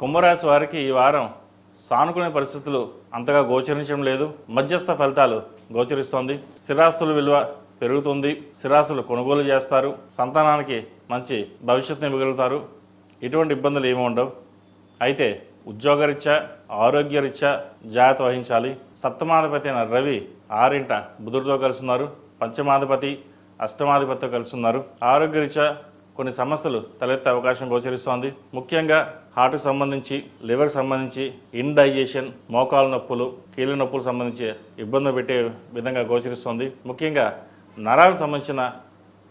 కుంభరాశి వారికి ఈ వారం సానుకూల పరిస్థితులు అంతగా గోచరించడం లేదు. మధ్యస్థ ఫలితాలు గోచరిస్తోంది. స్థిరాస్తుల విలువ పెరుగుతుంది. స్థిరాస్తులు కొనుగోలు చేస్తారు. సంతానానికి మంచి భవిష్యత్తుని ఇవ్వగలుగుతారు. ఇటువంటి ఇబ్బందులు ఏమి ఉండవు. అయితే ఉద్యోగరీత్యా ఆరోగ్యరీత్యా జాగ్రత్త వహించాలి. సప్తమాధిపతి అయిన రవి 6వ ఇంట బుధుడితో కలుస్తున్నారు. పంచమాధిపతి అష్టమాధిపతితో కలుస్తున్నారు. ఆరోగ్యరీత్యా కొన్ని సమస్యలు తలెత్తే అవకాశం గోచరిస్తోంది. ముఖ్యంగా హార్ట్కి సంబంధించి, లివర్కి సంబంధించి, ఇండైజెషన్, మోకాలు నొప్పులు, కీళ్ళ నొప్పులు సంబంధించి ఇబ్బందులు పెట్టే విధంగా గోచరిస్తోంది. ముఖ్యంగా నరాలకు సంబంధించిన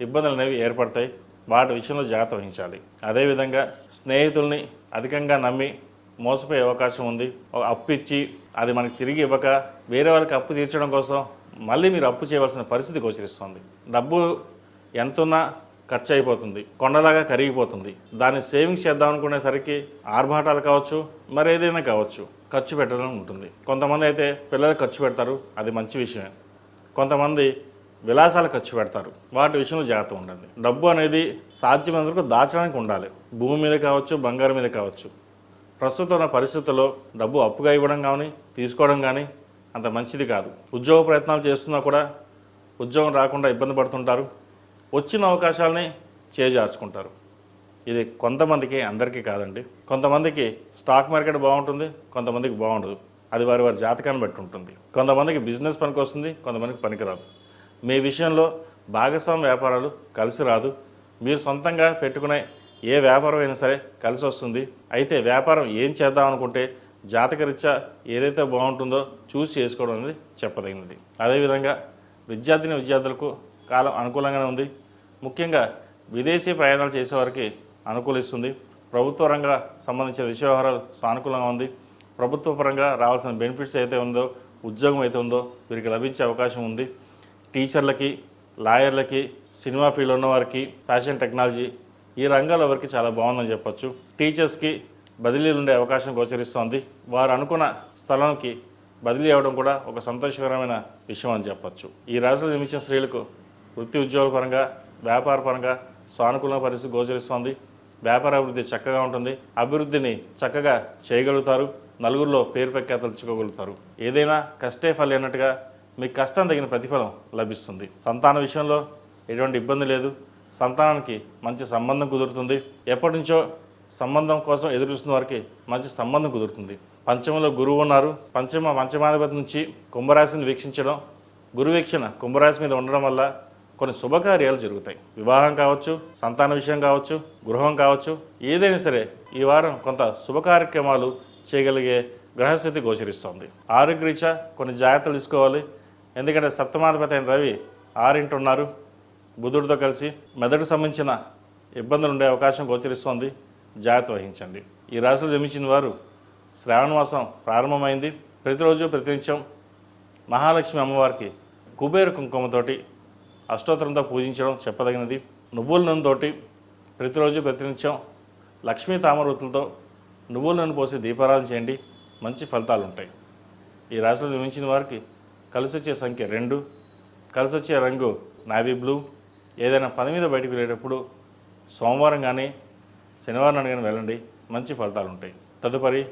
ఇబ్బందులు అనేవి ఏర్పడతాయి. వాటి విషయంలో జాగ్రత్త వహించాలి. అదేవిధంగా స్నేహితుల్ని అధికంగా నమ్మి మోసపోయే అవకాశం ఉంది. అప్పు ఇచ్చి అది మనకి తిరిగి ఇవ్వక వేరే వాళ్ళకి అప్పు తీర్చడం కోసం మళ్ళీ మీరు అప్పు చేయవలసిన పరిస్థితి గోచరిస్తుంది. డబ్బు ఎంతున్నా ఖర్చు అయిపోతుంది, కొండలాగా కరిగిపోతుంది. దాన్ని సేవింగ్స్ చేద్దాం అనుకునేసరికి ఆర్భాటాలు కావచ్చు, మరేదైనా కావచ్చు, ఖర్చు పెట్టడం ఉంటుంది. కొంతమంది అయితే పిల్లలకు ఖర్చు పెడతారు, అది మంచి విషయమే. కొంతమంది విలాసాలు ఖర్చు పెడతారు, వాటి విషయంలో జాగ్రత్త ఉండండి. డబ్బు అనేది సాధ్యమైనంత వరకు దాచడానికి ఉండాలి. భూమి మీద కావచ్చు, బంగారం మీద కావచ్చు. ప్రస్తుతం ఉన్న పరిస్థితుల్లో డబ్బు అప్పుగా ఇవ్వడం కానీ తీసుకోవడం కానీ అంత మంచిది కాదు. ఉద్యోగ ప్రయత్నాలు చేస్తున్నా కూడా ఉద్యోగం రాకుండా ఇబ్బంది పడుతుంటారు. వచ్చిన అవకాశాలని చేజార్చుకుంటారు. ఇది కొంతమందికి, అందరికీ కాదండి. కొంతమందికి స్టాక్ మార్కెట్ బాగుంటుంది, కొంతమందికి బాగుండదు. అది వారి వారి జాతకాన్ని బట్టి ఉంటుంది. కొంతమందికి బిజినెస్ పనికి వస్తుంది, కొంతమందికి పనికిరాదు. మీ విషయంలో భాగస్వామ్య వ్యాపారాలు కలిసి రాదు. మీరు సొంతంగా పెట్టుకునే ఏ వ్యాపారం అయినా సరే కలిసి వస్తుంది. అయితే వ్యాపారం ఏం చేద్దాం అనుకుంటే జాతకరీత్యా ఏదైతే బాగుంటుందో చూసి చేసుకోవడం అనేది చెప్పదగినది. అదేవిధంగా విద్యార్థులకు కాలం అనుకూలంగానే ఉంది. ముఖ్యంగా విదేశీ ప్రయాణాలు చేసేవారికి అనుకూలిస్తుంది. ప్రభుత్వ రంగ సంబంధించిన విషయ వ్యవహారాలు సానుకూలంగా ఉంది. ప్రభుత్వ పరంగా రావాల్సిన బెనిఫిట్స్ అయితే ఉందో, ఉద్యోగం అయితే ఉందో వీరికి లభించే అవకాశం ఉంది. టీచర్లకి, లాయర్లకి, సినిమా ఫీల్డ్ ఉన్నవారికి, ఫ్యాషన్ టెక్నాలజీ ఈ రంగాల్లో వారికి చాలా బాగుందని చెప్పొచ్చు. టీచర్స్కి బదిలీలు ఉండే అవకాశం గోచరిస్తోంది. వారు అనుకున్న స్థలానికి బదిలీ అవ్వడం కూడా ఒక సంతోషకరమైన విషయం అని చెప్పొచ్చు. ఈ రాశిలో జన్మించిన స్త్రీలకు వృత్తి ఉద్యోగ పరంగా, వ్యాపార పరంగా సానుకూల పరిస్థితి గోచరిస్తోంది. వ్యాపార అభివృద్ధి చక్కగా ఉంటుంది. అభివృద్ధిని చక్కగా చేయగలుగుతారు. నలుగురిలో పేరు ప్రఖ్యాతలు తెచ్చుకోగలుగుతారు. ఏదైనా కష్టే ఫలి అన్నట్టుగా మీకు కష్టం తగిన ప్రతిఫలం లభిస్తుంది. సంతాన విషయంలో ఎటువంటి ఇబ్బంది లేదు. సంతానానికి మంచి సంబంధం కుదురుతుంది. ఎప్పటి నుంచో సంబంధం కోసం ఎదురు చూస్తున్న వారికి మంచి సంబంధం కుదురుతుంది. పంచమంలో గురువు ఉన్నారు. పంచమాధిపతి నుంచి కుంభరాశిని వీక్షించడం, గురు వీక్షణ కుంభరాశి మీద ఉండడం వల్ల కొన్ని శుభకార్యాలు జరుగుతాయి. వివాహం కావచ్చు, సంతాన విషయం కావచ్చు, గృహం కావచ్చు, ఏదైనా సరే ఈ వారం కొంత శుభ కార్యక్రమాలు చేయగలిగే గ్రహస్థితి గోచరిస్తోంది. ఆరోగ్యరీత్యా కొన్ని జాగ్రత్తలు తీసుకోవాలి. ఎందుకంటే సప్తమాధిపతి అయిన రవి 6వ ఇంట ఉన్నారు బుధుడితో కలిసి. మెదడుకు సంబంధించిన ఇబ్బందులు ఉండే అవకాశం గోచరిస్తోంది. జాగ్రత్త వహించండి. ఈ రాశిలో జన్మించిన వారు శ్రావణ మాసం ప్రారంభమైంది. ప్రతిరోజు ప్రతినిత్యం మహాలక్ష్మి అమ్మవారికి కుబేర కుంకుమతోటి అష్టోత్తరంతో పూజించడం చెప్పదగినది. నువ్వుల నూనెతోటి ప్రతిరోజు ప్రతినిత్యం లక్ష్మీ తామరూతులతో నువ్వుల నూనె పోసి దీపారాధన చేయండి. మంచి ఫలితాలు ఉంటాయి. ఈ రాశిలో జన్మించిన వారికి కలిసి వచ్చే సంఖ్య 2, కలిసి వచ్చే రంగు నావీ బ్లూ. ఏదైనా పని మీద బయటకు వెళ్ళేటప్పుడు సోమవారం కానీ శనివారం కానీ వెళ్ళండి. మంచి ఫలితాలు ఉంటాయి. తదుపరి